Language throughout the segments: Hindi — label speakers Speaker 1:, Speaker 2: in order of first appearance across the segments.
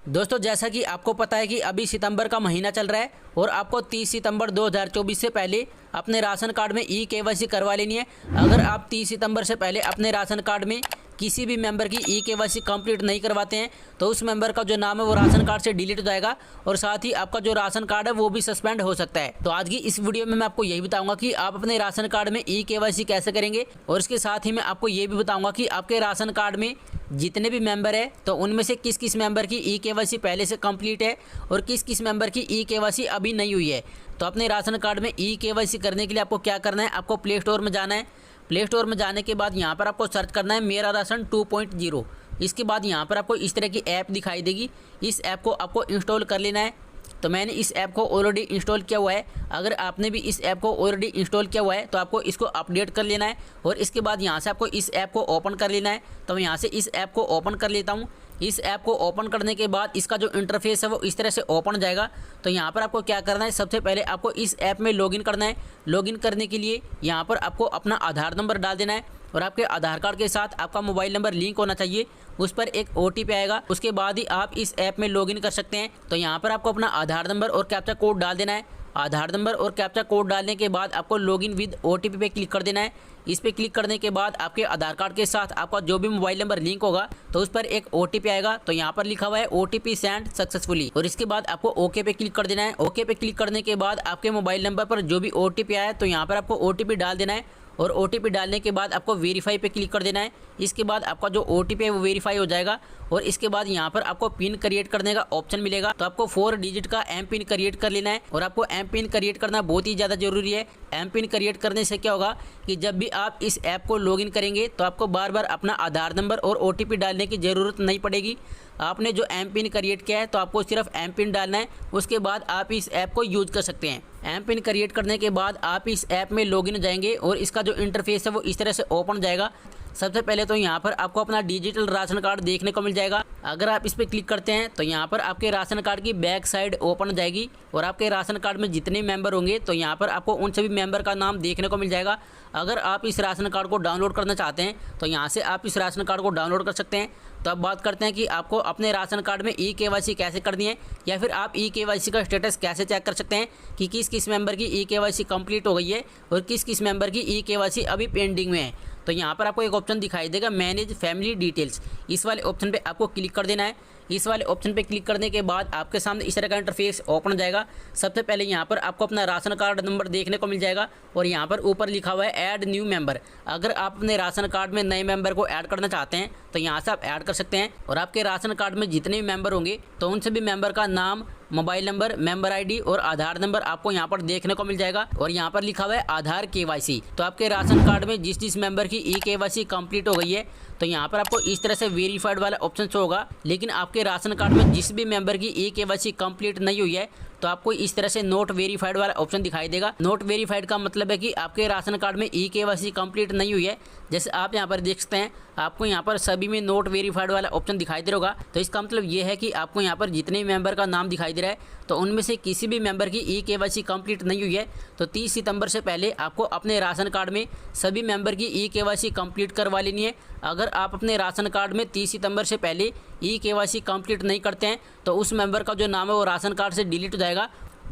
Speaker 1: दोस्तों जैसा कि आपको पता है कि अभी सितंबर का महीना चल रहा है और आपको 30 सितंबर 2024 से पहले अपने राशन कार्ड में ई केवाईसी करवा लेनी है। अगर आप 30 सितंबर से पहले अपने राशन कार्ड में किसी भी मेंबर की ई केवाईसी कंप्लीट नहीं करवाते हैं तो उस मेंबर का जो नाम है वो राशन कार्ड से डिलीट हो जाएगा और साथ ही आपका जो राशन कार्ड है वो भी सस्पेंड हो सकता है। तो आज की इस वीडियो में मैं आपको यही बताऊंगा कि आप अपने राशन कार्ड में ई केवाईसी कैसे करेंगे और इसके साथ ही मैं आपको ये भी बताऊंगा कि आपके राशन कार्ड में जितने भी मेंबर है तो उनमें से किस किस मेंबर की ई केवाईसी पहले से कंप्लीट है और किस किस मेंबर की ई केवाईसी अभी नहीं हुई है। तो अपने राशन कार्ड में ई केवाईसी करने के लिए आपको क्या करना है, आपको प्ले स्टोर में जाना है। प्ले स्टोर में जाने के बाद यहाँ पर आपको सर्च करना है मेरा राशन 2.0। इसके बाद यहाँ पर आपको इस तरह की ऐप दिखाई देगी, इस ऐप को आपको इंस्टॉल कर लेना है। तो मैंने इस ऐप को ऑलरेडी इंस्टॉल किया हुआ है। अगर आपने भी इस ऐप को ऑलरेडी इंस्टॉल किया हुआ है तो आपको इसको अपडेट कर लेना है और इसके बाद यहाँ से आपको इस ऐप को ओपन कर लेना है। तो मैं यहाँ से इस ऐप को ओपन कर लेता हूँ। इस ऐप को ओपन करने के बाद इसका जो इंटरफेस है वो इस तरह से ओपन हो जाएगा। तो यहाँ पर आपको क्या करना है, सबसे पहले आपको इस ऐप में लॉगिन करना है। लॉगिन करने के लिए यहाँ पर आपको अपना आधार नंबर डाल देना है और आपके आधार कार्ड के साथ आपका मोबाइल नंबर लिंक होना चाहिए। उस पर एक OTP आएगा, उसके बाद ही आप इस ऐप में लॉगिन कर सकते हैं। तो यहाँ पर आपको अपना आधार नंबर और कैप्चा कोड डाल देना है। आधार नंबर और कैप्चा कोड डालने के बाद आपको लॉगिन विद OTP पे क्लिक कर देना है। इस पे क्लिक करने के बाद आपके आधार कार्ड के साथ आपका जो भी मोबाइल नंबर लिंक होगा तो उस पर एक OTP आएगा। तो यहाँ पर लिखा हुआ है OTP सेंड सक्सेसफुली और इसके बाद आपको ओके पे क्लिक कर देना है। ओके पे क्लिक करने के बाद आपके मोबाइल नंबर पर जो भी OTP आया तो यहाँ पर आपको OTP डाल देना है और OTP डालने के बाद आपको वेरीफाई पे क्लिक कर देना है। इसके बाद आपका जो OTP है वो वेरीफाई हो जाएगा और इसके बाद यहाँ पर आपको पिन क्रिएट करने का ऑप्शन मिलेगा। तो आपको 4 डिजिट का एम पिन क्रिएट कर लेना है और आपको एम पिन क्रिएट करना बहुत ही ज़्यादा जरूरी है। एम पिन क्रिएट करने से क्या होगा कि जब भी आप इस ऐप को लॉगिन करेंगे तो आपको बार बार अपना आधार नंबर और OTP डालने की ज़रूरत नहीं पड़ेगी। आपने जो एम पिन क्रिएट किया है तो आपको सिर्फ एम पिन डालना है, उसके बाद आप इस ऐप को यूज कर सकते हैं। एम पिन क्रिएट करने के बाद आप इस ऐप में लॉगिन हो जाएंगे और इसका जो इंटरफेस है वो इस तरह से ओपन हो जाएगा। सबसे पहले तो यहाँ पर आपको अपना डिजिटल राशन कार्ड देखने को मिल जाएगा। अगर आप इस पर क्लिक करते हैं तो यहाँ पर आपके राशन कार्ड की बैक साइड ओपन हो जाएगी और आपके राशन कार्ड में जितने मेंबर होंगे तो यहाँ पर आपको उन सभी मेंबर का नाम देखने को मिल जाएगा। अगर आप इस राशन कार्ड को डाउनलोड करना चाहते हैं तो यहाँ से आप इस राशन कार्ड को डाउनलोड कर सकते हैं। तो अब बात करते हैं कि आपको अपने राशन कार्ड में ई केवाईसी कैसे करनी है या फिर आप ई केवाईसी का स्टेटस कैसे चेक कर सकते हैं कि किस किस मेंबर की ई केवाईसी कंप्लीट हो गई है और किस किस मेंबर की ई केवाईसी अभी पेंडिंग में है। तो यहाँ पर आपको एक ऑप्शन दिखाई देगा मैनेज फैमिली डिटेल्स। इस वाले ऑप्शन पे आपको क्लिक कर देना है। इस वाले ऑप्शन पे क्लिक करने के बाद आपके सामने इस तरह का इंटरफेस ओपन हो जाएगा। सबसे पहले यहाँ पर आपको अपना राशन कार्ड नंबर देखने को मिल जाएगा और यहाँ पर ऊपर लिखा हुआ है ऐड न्यू मेंबर। अगर आप अपने राशन कार्ड में नए मेंबर को ऐड करना चाहते हैं तो यहाँ से आप ऐड कर सकते हैं और आपके राशन कार्ड में जितने भी मेंबर होंगे तो उन सभी मेंबर का नाम, मोबाइल नंबर, मेंबर ID और आधार नंबर आपको यहाँ पर देखने को मिल जाएगा और यहाँ पर लिखा हुआ है आधार KYC। तो आपके राशन कार्ड में जिस जिस मेंबर की ई KYC कंप्लीट हो गई है तो यहाँ पर आपको इस तरह से वेरीफाइड वाला ऑप्शन शो होगा। लेकिन आपके राशन कार्ड में जिस भी मेंबर की ई KYC कंप्लीट नहीं हुई है तो आपको इस तरह से नोट वेरीफाइड वाला ऑप्शन दिखाई देगा। नोट वेरीफाइड का मतलब है कि आपके राशन कार्ड में ई KYC कंप्लीट नहीं हुई है। जैसे आप यहाँ पर देख सकते हैं आपको यहाँ पर सभी में नोट वेरीफाइड वाला ऑप्शन दिखाई दे रहा होगा। तो इसका मतलब ये है कि आपको यहाँ पर जितने मेंबर का नाम दिखाई दे रहा है तो उनमें से किसी भी मेंबर की ई KYC कंप्लीट नहीं हुई है। तो 30 सितंबर से पहले आपको अपने राशन कार्ड में सभी मेंबर की ई KYC कंप्लीट करवा लेनी है। अगर आप अपने राशन कार्ड में 30 सितंबर से पहले ई KYC कंप्लीट नहीं करते हैं तो उस मेंबर का जो नाम है वो राशन कार्ड से डिलीट हो जाएगा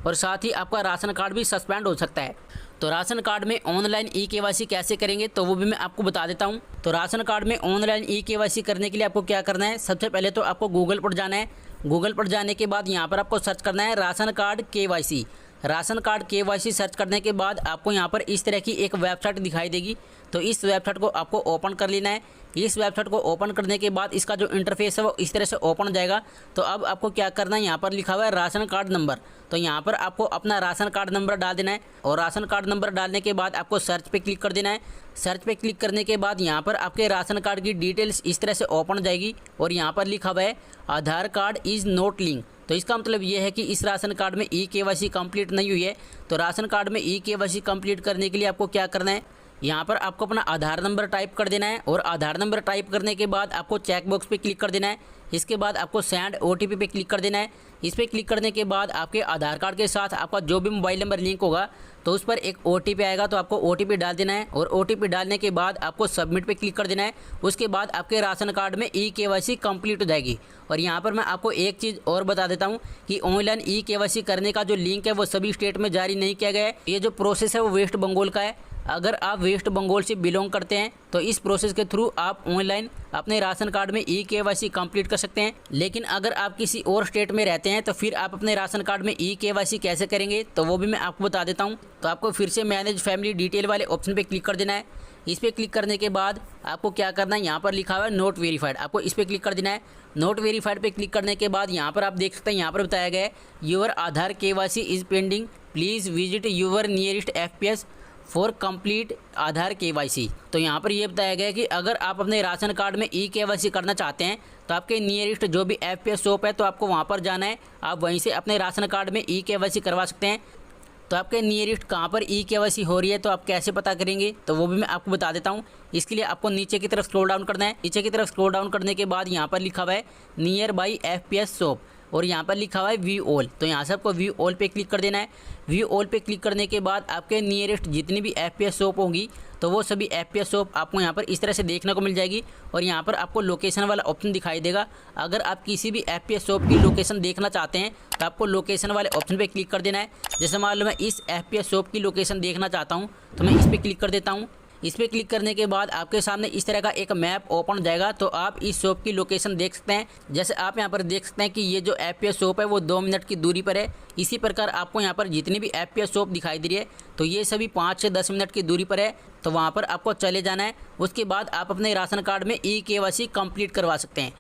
Speaker 1: और साथ ही आपका राशन कार्ड भी सस्पेंड हो सकता है। तो राशन कार्ड में ऑनलाइन ई KYC कैसे करेंगे तो वो भी मैं आपको बता देता हूँ। तो राशन कार्ड में ऑनलाइन ई KYC करने के लिए आपको क्या करना है, सबसे पहले तो आपको गूगल पर जाना है। गूगल पर जाने के बाद यहाँ पर आपको सर्च करना है ration card KYC। Ration card KYC search करने के बाद आपको यहाँ पर इस तरह की एक वेबसाइट दिखाई देगी। तो इस वेबसाइट को आपको ओपन कर लेना है। इस वेबसाइट को ओपन करने के बाद इसका जो इंटरफेस है वो इस तरह से ओपन हो जाएगा। तो अब आपको क्या करना है, यहाँ पर लिखा हुआ है राशन कार्ड नंबर। तो यहाँ पर आपको अपना राशन कार्ड नंबर डाल देना है और राशन कार्ड नंबर डालने के बाद आपको सर्च पे क्लिक कर देना है। सर्च पे क्लिक करने के बाद यहाँ पर आपके राशन कार्ड की डिटेल्स इस तरह से ओपन हो जाएगी और यहाँ पर लिखा हुआ है आधार कार्ड इज़ नॉट लिंक। तो इसका मतलब ये है कि इस राशन कार्ड में ई KYC कंप्लीट नहीं हुई है। तो राशन कार्ड में ई KYC कंप्लीट करने के लिए आपको क्या करना है, यहाँ पर आपको अपना आधार नंबर टाइप कर देना है और आधार नंबर टाइप करने के बाद आपको चेक बॉक्स पे क्लिक कर देना है। इसके बाद आपको सेंड OTP पे क्लिक कर देना है। इस पर क्लिक करने के बाद आपके आधार कार्ड के साथ आपका जो भी मोबाइल नंबर लिंक होगा तो उस पर एक OTP आएगा, तो आपको OTP डाल देना है और OTP डालने के बाद आपको सबमिट पे क्लिक कर देना है। उसके बाद आपके राशन कार्ड में eKYC कंप्लीट हो जाएगी। और यहाँ पर मैं आपको एक चीज़ और बता देता हूँ कि ऑनलाइन eKYC करने का जो लिंक है वो सभी स्टेट में जारी नहीं किया गया है। ये जो प्रोसेस है वो वेस्ट बंगाल का है। अगर आप वेस्ट बंगाल से बिलोंग करते हैं तो इस प्रोसेस के थ्रू आप ऑनलाइन अपने राशन कार्ड में eKYC कंप्लीट कर सकते हैं। लेकिन अगर आप किसी और स्टेट में रहते हैं तो फिर आप अपने राशन कार्ड में eKYC कैसे करेंगे तो वो भी मैं आपको बता देता हूँ। तो आपको फिर से मैनेज फैमिली डिटेल वाले ऑप्शन पे क्लिक कर देना है। इस पर क्लिक करने के बाद आपको क्या करना है, यहाँ पर लिखा हुआ है नोट वेरीफाइड, आपको इस पर क्लिक कर देना है। नोट वेरीफाइड पे क्लिक करने के बाद यहाँ पर आप देख सकते हैं, यहाँ पर बताया गया है your Aadhaar KYC is pending, please visit your nearest FPS for complete Aadhaar KYC। तो यहाँ पर ये बताया गया है कि अगर आप अपने राशन कार्ड में eKYC करना चाहते हैं तो आपके नियरेस्ट जो भी FPS शॉप है तो आपको वहाँ पर जाना है। आप वहीं से अपने राशन कार्ड में eKYC करवा सकते हैं। तो आपके नियरेस्ट कहाँ पर eKYC हो रही है तो आप कैसे पता करेंगे तो वो भी मैं आपको बता देता हूँ। इसके लिए आपको नीचे की तरफ स्क्रॉल डाउन करना है। नीचे की तरफ स्क्रॉल डाउन करने के बाद यहाँ पर लिखा हुआ है नियर बाई FPS शॉप और यहाँ पर लिखा हुआ है व्यू ऑल। तो यहाँ से आपको व्यू ऑल पे क्लिक कर देना है। व्यू ऑल पे क्लिक करने के बाद आपके नियरेस्ट जितनी भी FPS शॉप होंगी तो वो सभी FPS शॉप आपको यहाँ पर इस तरह से देखने को मिल जाएगी। और यहाँ पर आपको लोकेशन वाला ऑप्शन दिखाई देगा। अगर आप किसी भी FPS शॉप की लोकेशन देखना चाहते हैं तो आपको लोकेशन वाले ऑप्शन पे क्लिक कर देना है। जैसे मान लो मैं इस FPS शॉप की लोकेशन देखना चाहता हूँ तो मैं इस पर क्लिक कर देता हूँ। इस पर क्लिक करने के बाद आपके सामने इस तरह का एक मैप ओपन हो जाएगा, तो आप इस शॉप की लोकेशन देख सकते हैं। जैसे आप यहाँ पर देख सकते हैं कि ये जो FPS शॉप है वो 2 मिनट की दूरी पर है। इसी प्रकार आपको यहाँ पर जितनी भी FPS शॉप दिखाई दे रही है तो ये सभी 5 से 10 मिनट की दूरी पर है। तो वहाँ पर आपको चले जाना है। उसके बाद आप अपने राशन कार्ड में eKYC कंप्लीट करवा सकते हैं।